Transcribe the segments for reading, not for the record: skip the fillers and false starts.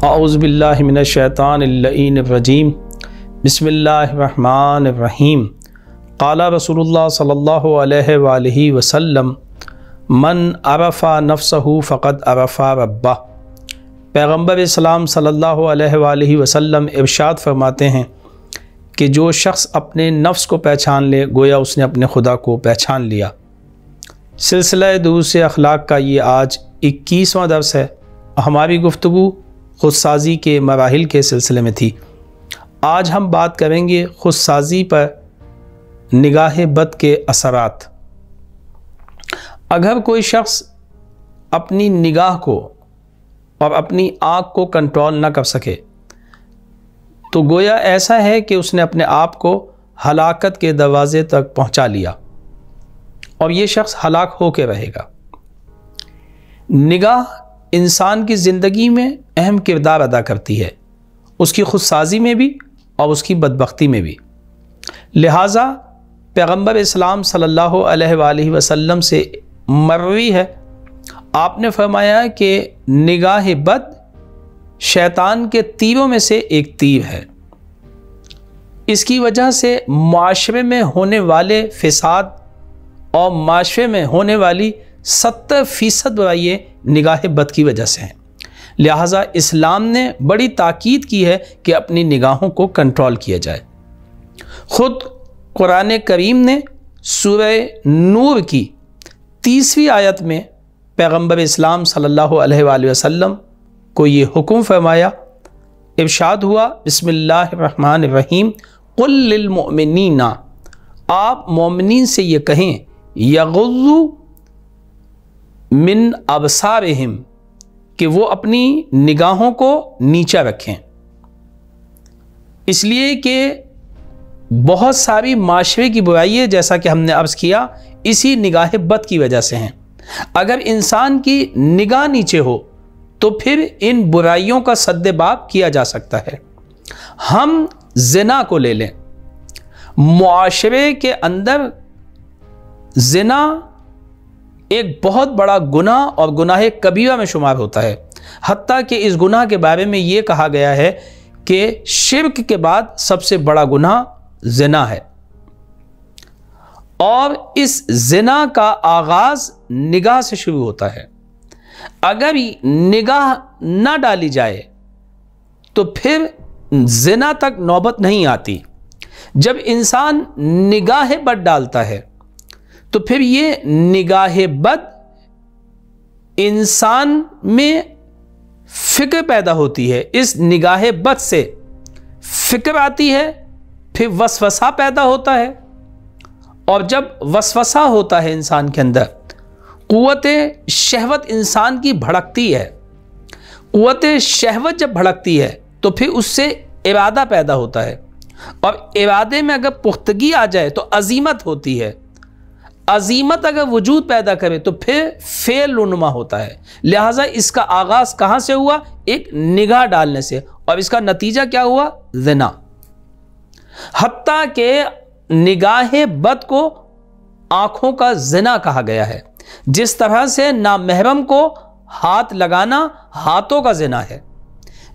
اعوذ باللہ من الشیطان اللعین الرجیم بسم اللہ الرحمن الرحیم قال رسول اللہ صلی اللہ علیہ وآلہ وسلم من عرف نفسہ فقد عرف ربہ۔ پیغمبر اسلام صلی اللہ علیہ وآلہ وسلم ارشاد فرماتے ہیں کہ جو شخص اپنے نفس کو پہچان لے گویا اس نے اپنے خدا کو پہچان لیا۔ سلسلہ دروس اخلاق کا یہ آج 21واں درس ہے۔ ہماری گفتگو خود سازی کے مراحل کے سلسلے میں تھی۔ آج ہم بات کریں گے خود سازی پر نگاہ بد کے اثرات۔ اگر کوئی شخص اپنی نگاہ کو اور اپنی آنکھ کو کنٹرول نہ کر سکے تو گویا ایسا ہے کہ اس نے اپنے آپ کو ہلاکت کے دروازے تک پہنچا لیا اور یہ شخص ہلاک ہو کے رہے گا۔ نگاہ انسان کی زندگی میں اہم کردار ادا کرتی ہے، اس کی خود سازی میں بھی اور اس کی بدبختی میں بھی۔ لہٰذا پیغمبر اسلام صلی اللہ علیہ وآلہ وسلم سے مروی ہے، آپ نے فرمایا کہ نگاہ بد شیطان کے تیروں میں سے ایک تیر ہے۔ اس کی وجہ سے معاشرے میں ہونے والے فساد اور معاشرے میں ہونے والی 70% برائییں نگاہ بد کی وجہ سے ہیں۔ لہٰذا اسلام نے بڑی تاکید کی ہے کہ اپنی نگاہوں کو کنٹرول کیا جائے۔ خود قرآن کریم نے سورہ نور کی 30ویں آیت میں پیغمبر اسلام صلی اللہ علیہ وآلہ وسلم کو یہ حکم فرمایا، ارشاد ہوا بسم اللہ الرحمن الرحیم قل للمؤمنین، آپ مومنین سے یہ کہیں یغضوا من ابصارہم کہ وہ اپنی نگاہوں کو نیچا رکھیں، اس لیے کہ بہت ساری معاشرے کی برائییں جیسا کہ ہم نے عرض کیا اسی نگاہ بد کی وجہ سے ہیں۔ اگر انسان کی نگاہ نیچے ہو تو پھر ان برائیوں کا سد باب کیا جا سکتا ہے۔ ہم زنا کو لے لیں، معاشرے کے اندر زنا ایک بہت بڑا گناہ اور گناہ کبیرہ میں شمار ہوتا ہے، حتیٰ کہ اس گناہ کے بارے میں یہ کہا گیا ہے کہ شرک کے بعد سب سے بڑا گناہ زنا ہے، اور اس زنا کا آغاز نگاہ سے شروع ہوتا ہے۔ اگر نگاہ نہ ڈالی جائے تو پھر زنا تک نوبت نہیں آتی۔ جب انسان نگاہ بد ڈالتا ہے تو پھر یہ نگاہ بد انسان میں فکر پیدا ہوتی ہے، اس نگاہ بد سے فکر آتی ہے، پھر وسوسہ پیدا ہوتا ہے، اور جب وسوسہ ہوتا ہے انسان کے اندر قوت شہوت انسان کی بھڑکتی ہے۔ قوت شہوت جب بھڑکتی ہے تو پھر اس سے ارادہ پیدا ہوتا ہے، اور ارادے میں اگر پختگی آ جائے تو عزیمت ہوتی ہے۔ عزیمت اگر وجود پیدا کرے تو پھر فعل رونما ہوتا ہے۔ لہٰذا اس کا آغاز کہاں سے ہوا؟ ایک نگاہ ڈالنے سے، اور اس کا نتیجہ کیا ہوا؟ زنا۔ حتیٰ کہ نگاہ بد کو آنکھوں کا زنا کہا گیا ہے، جس طرح سے نامحرم کو ہاتھ لگانا ہاتھوں کا زنا ہے،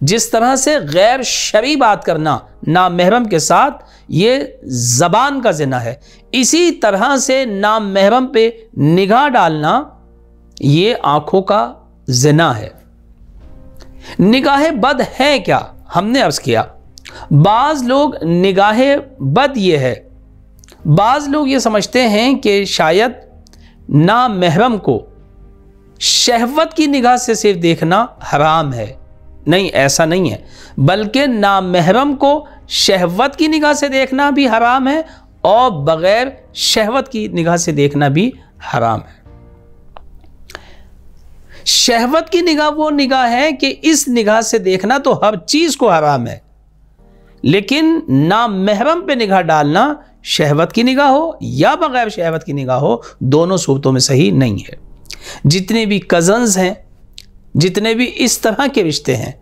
جس طرح سے غیر شرعی بات کرنا نامحرم کے ساتھ یہ زبان کا زنا ہے، اسی طرح سے نامحرم پہ نگاہ ڈالنا یہ آنکھوں کا زنا ہے۔ نگاہ بد ہے کیا؟ ہم نے عرض کیا بعض لوگ نگاہ بد یہ ہے، بعض لوگ یہ سمجھتے ہیں کہ شاید نامحرم کو شہوت کی نگاہ سے صرف دیکھنا حرام ہے۔ نہیں، ایسا نہیں ہے، بلکہ نامحرم کو شہوت کی نگاہ سے دیکھنا بھی حرام ہے اور بغیر شہوت کی نگاہ سے دیکھنا بھی حرام ہے۔ شہوت کی نگاہ وہ نگاہ ہے کہ اس نگاہ سے دیکھنا تو ہر چیز کو حرام ہے، لیکن نامحرم پہ نگاہ ڈالنا شہوت کی نگاہ ہو یا بغیر شہوت کی نگاہ ہو، دونوں صورتوں میں صحیح نہیں ہے۔ جتنے بھی کزنز ہیں، جتنے بھی اس طرح کے رشتے ہیں،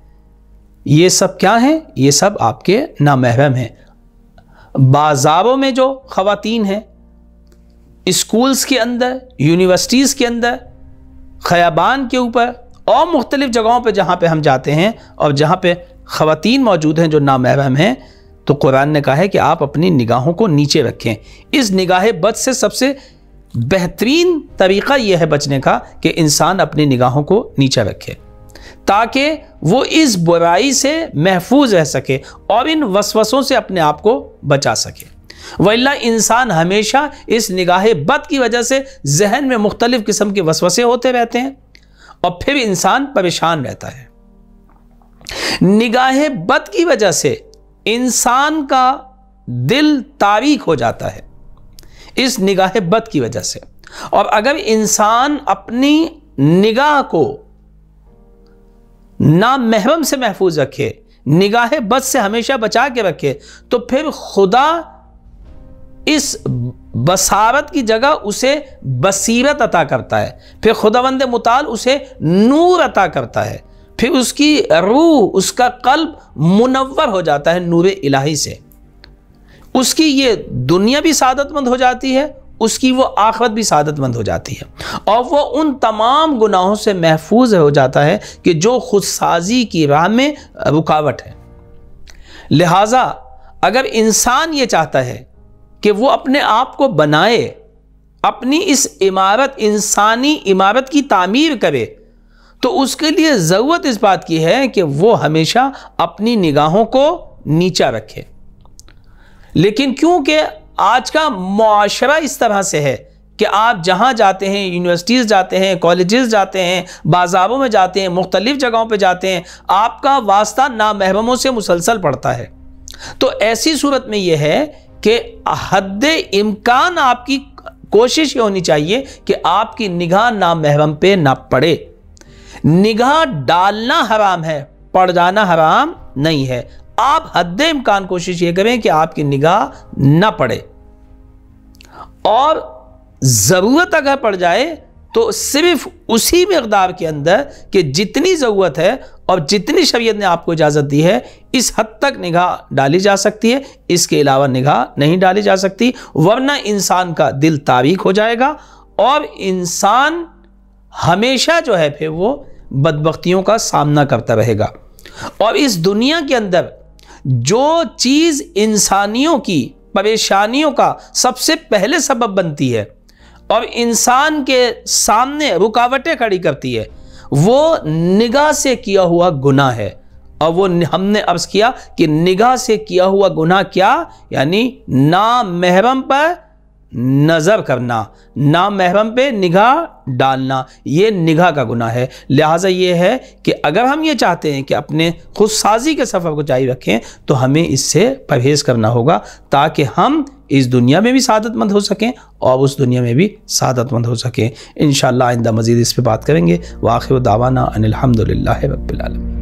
یہ سب کیا ہیں؟ یہ سب آپ کے نامحرم ہیں۔ بازاروں میں جو خواتین ہیں، اسکولز کے اندر، یونیورسٹیز کے اندر، خیابان کے اوپر اور مختلف جگہوں پہ جہاں پہ ہم جاتے ہیں اور جہاں پہ خواتین موجود ہیں جو نامحرم ہیں، تو قرآن نے کہا ہے کہ آپ اپنی نگاہوں کو نیچے رکھیں۔ اس نگاہ بد سے سب سے بہترین طریقہ یہ ہے بچنے کا کہ انسان اپنی نگاہوں کو نیچے رکھے، تاکہ وہ اس برائی سے محفوظ رہ سکے اور ان وسوسوں سے اپنے آپ کو بچا سکے۔ وَإِلَّا انسان ہمیشہ اس نگاہ بد کی وجہ سے ذہن میں مختلف قسم کے وسوسے ہوتے رہتے ہیں اور پھر انسان پریشان رہتا ہے۔ نگاہ بد کی وجہ سے انسان کا دل تاریک ہو جاتا ہے، اس نگاہ بد کی وجہ سے۔ اور اگر انسان اپنی نگاہ کو نامحرم سے محفوظ رکھے، نگاہ بد سے ہمیشہ بچا کے رکھے، تو پھر خدا اس بصارت کی جگہ اسے بصیرت عطا کرتا ہے، پھر خداوند متعال اسے نور عطا کرتا ہے، پھر اس کی روح، اس کا قلب منور ہو جاتا ہے نور الہی سے، اس کی یہ دنیا بھی سعادت مند ہو جاتی ہے، اس کی وہ آخرت بھی سعادت مند ہو جاتی ہے، اور وہ ان تمام گناہوں سے محفوظ ہو جاتا ہے کہ جو خود سازی کی راہ میں رکاوٹ ہے۔ لہٰذا اگر انسان یہ چاہتا ہے کہ وہ اپنے آپ کو بنائے، اپنی اس عمارت، انسانی عمارت کی تعمیر کرے، تو اس کے لیے ضرورت اس بات کی ہے کہ وہ ہمیشہ اپنی نگاہوں کو نیچا رکھے۔ لیکن کیونکہ آج کا معاشرہ اس طرح سے ہے کہ آپ جہاں جاتے ہیں، یونیورسٹیز جاتے ہیں، کالجز جاتے ہیں، بازاروں میں جاتے ہیں، مختلف جگہوں پہ جاتے ہیں، آپ کا واسطہ نامحرموں سے مسلسل پڑتا ہے، تو ایسی صورت میں یہ ہے کہ حد امکان آپ کی کوشش یہ ہونی چاہیے کہ آپ کی نگاہ نامحرم پہ نہ پڑے۔ نگاہ ڈالنا حرام ہے، پڑ جانا حرام نہیں ہے۔ آپ حد امکان کوشش یہ کریں کہ آپ کی نگاہ نہ پڑے، اور ضرورت اگر پڑ جائے تو صرف اسی مقدار کے اندر کہ جتنی ضرورت ہے اور جتنی شریعت نے آپ کو اجازت دی ہے، اس حد تک نگاہ ڈالی جا سکتی ہے، اس کے علاوہ نگاہ نہیں ڈالی جا سکتی، ورنہ انسان کا دل تاریک ہو جائے گا اور انسان ہمیشہ جو ہے پھر وہ بدبختیوں کا سامنا کرتا رہے گا۔ اور اس دنیا کے اندر جو چیز انسانیوں کی پریشانیوں کا سب سے پہلے سبب بنتی ہے اور انسان کے سامنے رکاوٹیں کھڑی کرتی ہے، وہ نگاہ سے کیا ہوا گناہ ہے۔ اور وہ ہم نے عرض کیا کہ نگاہ سے کیا ہوا گناہ کیا؟ یعنی نامحرم پر نظر کرنا، نامحرم پہ نگاہ ڈالنا، یہ نگاہ کا گناہ ہے۔ لہٰذا یہ ہے کہ اگر ہم یہ چاہتے ہیں کہ اپنے خود سازی کے سفر کو جاری رکھیں تو ہمیں اس سے پرہیز کرنا ہوگا، تاکہ ہم اس دنیا میں بھی سعادت مند ہو سکیں اور اس دنیا میں بھی سعادت مند ہو سکیں۔ انشاءاللہ آئندہ مزید اس پہ بات کریں گے۔ وآخر دعوانا ان الحمدللہ رب العالمین۔